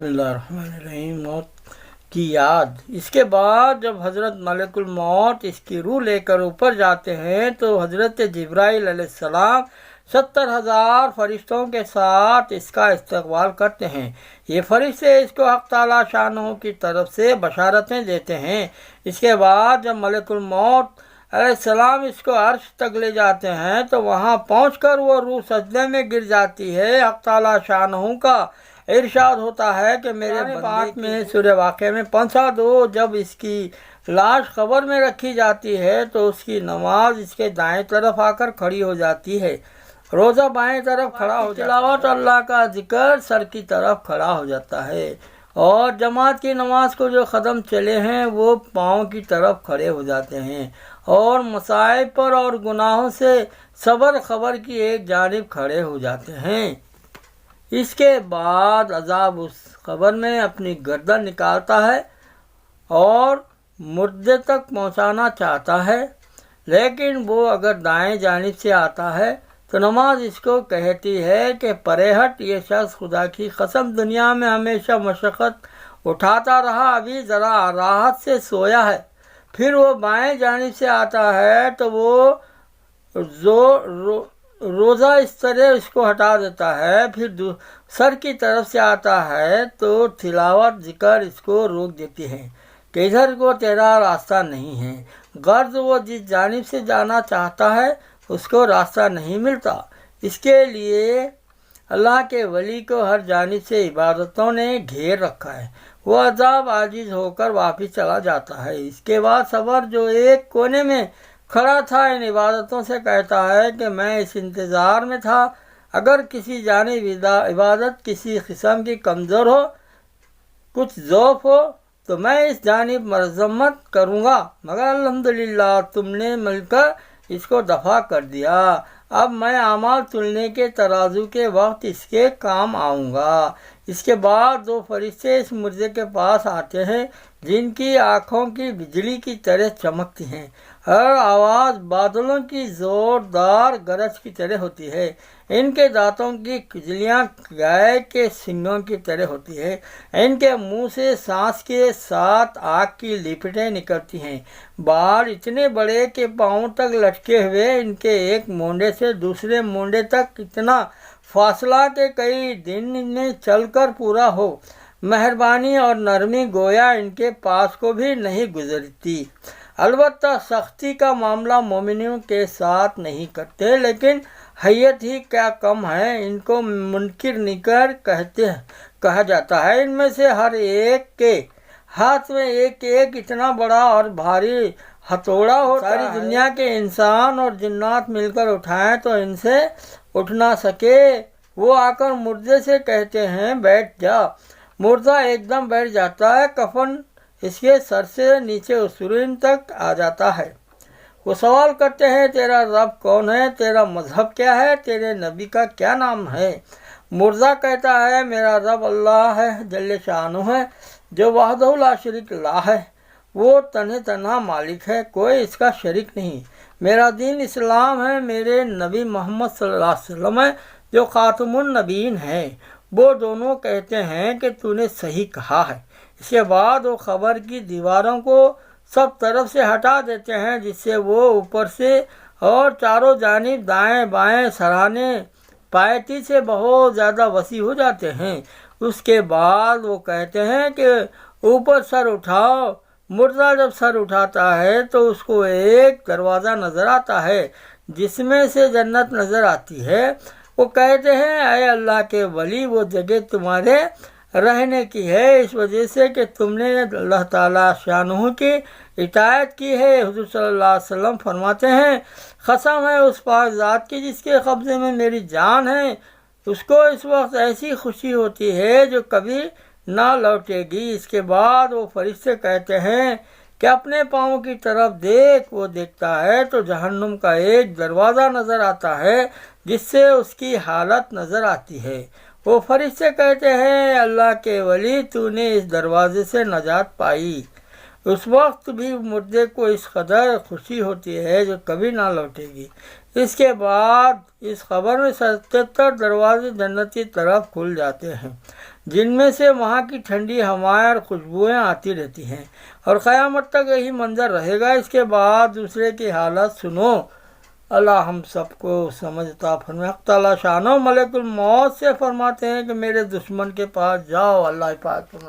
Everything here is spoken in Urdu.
بسم اللہ الرحمن الرحیم۔ موت کی یاد۔ اس کے بعد جب حضرت ملک الموت اس کی روح لے کر اوپر جاتے ہیں تو حضرت جبرائیل علیہ السلام 70,000 فرشتوں کے ساتھ اس کا استقبال کرتے ہیں۔ یہ فرشتے اس کو حق تعالی شانہ کی طرف سے بشارتیں دیتے ہیں۔ اس کے بعد جب ملک الموت علیہ السلام اس کو عرش تک لے جاتے ہیں تو وہاں پہنچ کر وہ روح سجدے میں گر جاتی ہے۔ حق تعالی شانہ کا ارشاد ہوتا ہے کہ میرے پاک میں سورہ واقعہ میں پہنچا دو۔ جب اس کی لاش قبر میں رکھی جاتی ہے تو اس کی نماز اس کے دائیں طرف آ کر کھڑی ہو جاتی ہے، روزہ بائیں طرف کھڑا ہو جاتا ہے، تلاوت اللہ کا ذکر سر کی طرف کھڑا ہو جاتا ہے، اور جماعت کی نماز کو جو قدم چلے ہیں وہ پاؤں کی طرف کھڑے ہو جاتے ہیں، اور مصائب پر اور گناہوں سے صبر خبر کی ایک جانب کھڑے ہو جاتے ہیں۔ اس کے بعد عذاب اس قبر میں اپنی گردن نکالتا ہے اور مردے تک پہنچانا چاہتا ہے، لیکن وہ اگر دائیں جانب سے آتا ہے تو نماز اس کو کہتی ہے کہ پرے ہٹ، یہ شخص خدا کی قسم دنیا میں ہمیشہ مشقت اٹھاتا رہا، ابھی ذرا راحت سے سویا ہے۔ پھر وہ بائیں جانب سے آتا ہے تو وہ روزہ اس طرح اس کو ہٹا دیتا ہے، پھر سر کی طرف سے آتا ہے تو تلاوت ذکر اس کو روک دیتی ہے کہ ادھر کو تیرا راستہ نہیں ہے۔ غرض وہ جس جانب سے جانا چاہتا ہے اس کو راستہ نہیں ملتا۔ اس کے لیے اللہ کے ولی کو ہر جانب سے عبادتوں نے گھیر رکھا ہے، وہ عذاب عاجز ہو کر واپس چلا جاتا ہے۔ اس کے بعد صبر جو ایک کونے میں کھڑا تھا ان عبادتوں سے کہتا ہے کہ میں اس انتظار میں تھا، اگر کسی جانب عبادت کسی قسم کی کمزور ہو، کچھ ضعف ہو تو میں اس جانب مرمت کروں گا، مگر الحمدللہ تم نے مل کر اس کو دفع کر دیا۔ اب میں اعمال تلنے کے ترازو کے وقت اس کے کام آؤں گا۔ اس کے بعد دو فرشتے اس مردے کے پاس آتے ہیں جن کی آنکھوں کی بجلی کی طرح چمکتی ہیں، ہر آواز بادلوں کی زوردار گرج کی طرح ہوتی ہے، ان کے دانتوں کی کجلیاں گائے کے سنگوں کی طرح ہوتی ہے، ان کے منہ سے سانس کے ساتھ آگ کی لپٹیں نکلتی ہیں، بال اتنے بڑے کہ پاؤں تک لٹکے ہوئے، ان کے ایک مونڈے سے دوسرے مونڈے تک اتنا فاصلہ کہ کئی دن میں چل کر پورا ہو، مہربانی اور نرمی گویا ان کے پاس کو بھی نہیں گزرتی۔ البتہ سختی کا معاملہ مومنوں کے ساتھ نہیں کرتے، لیکن حیت ہی کیا کم ہے، ان کو منکر نکر کہا جاتا ہے۔ ان میں سے ہر ایک کے ہاتھ میں ایک اتنا بڑا اور بھاری ہتھوڑا ہوتا ہے، ساری دنیا کے انسان اور جنات مل کر اٹھائیں تو ان سے اٹھ نہ سکے۔ وہ آ کر مردے سے کہتے ہیں بیٹھ جا، مردہ ایک دم بیٹھ جاتا ہے، کفن اس کے سر سے نیچے اسرین تک آ جاتا ہے۔ وہ سوال کرتے ہیں تیرا رب کون ہے، تیرا مذہب کیا ہے، تیرے نبی کا کیا نام ہے؟ مردہ کہتا ہے میرا رب اللہ ہے جل شانہ ہے، جو وحدہ لا شریک لا ہے، وہ تنہا مالک ہے، کوئی اس کا شریک نہیں، میرا دین اسلام ہے، میرے نبی محمد صلی اللہ علیہ وسلم ہے جو خاتم النبیین ہے۔ وہ دونوں کہتے ہیں کہ تو نے صحیح کہا ہے۔ اس کے بعد وہ قبر کی دیواروں کو سب طرف سے ہٹا دیتے ہیں جس سے وہ اوپر سے اور چاروں جانب دائیں بائیں سرانے پایتی سے بہت زیادہ وسیع ہو جاتے ہیں۔ اس کے بعد وہ کہتے ہیں کہ اوپر سر اٹھاؤ۔ مردہ جب سر اٹھاتا ہے تو اس کو ایک دروازہ نظر آتا ہے جس میں سے جنت نظر آتی ہے۔ وہ کہتے ہیں اے اللہ کے ولی، وہ جگہ تمہارے رہنے کی ہے اس وجہ سے کہ تم نے اللہ تعالیٰ شانہ کی اطاعت کی ہے۔ حضور صلی اللہ علیہ وسلم فرماتے ہیں قسم ہے اس پاک ذات کی جس کے قبضے میں میری جان ہے، اس کو اس وقت ایسی خوشی ہوتی ہے جو کبھی نہ لوٹے گی۔ اس کے بعد وہ فرشتے کہتے ہیں کہ اپنے پاؤں کی طرف دیکھ۔ وہ دیکھتا ہے تو جہنم کا ایک دروازہ نظر آتا ہے جس سے اس کی حالت نظر آتی ہے۔ وہ فرشتے کہتے ہیں اللہ کے ولی، تو نے اس دروازے سے نجات پائی۔ اس وقت بھی مردے کو اس قدر خوشی ہوتی ہے جو کبھی نہ لوٹے گی۔ اس کے بعد اس قبر میں 77 دروازے جنت کی طرف کھل جاتے ہیں۔ جن میں سے وہاں کی ٹھنڈی ہوائیں اور خوشبوئیں آتی رہتی ہیں، اور قیامت تک یہی منظر رہے گا۔ اس کے بعد دوسرے کی حالت سنو۔ اللہ ہم سب کو سمجھ عطا فرمائے۔ حق تعالیٰ شانو ملک الموت سے فرماتے ہیں کہ میرے دشمن کے پاس جاؤ، اللہ حفاظت فرمائے۔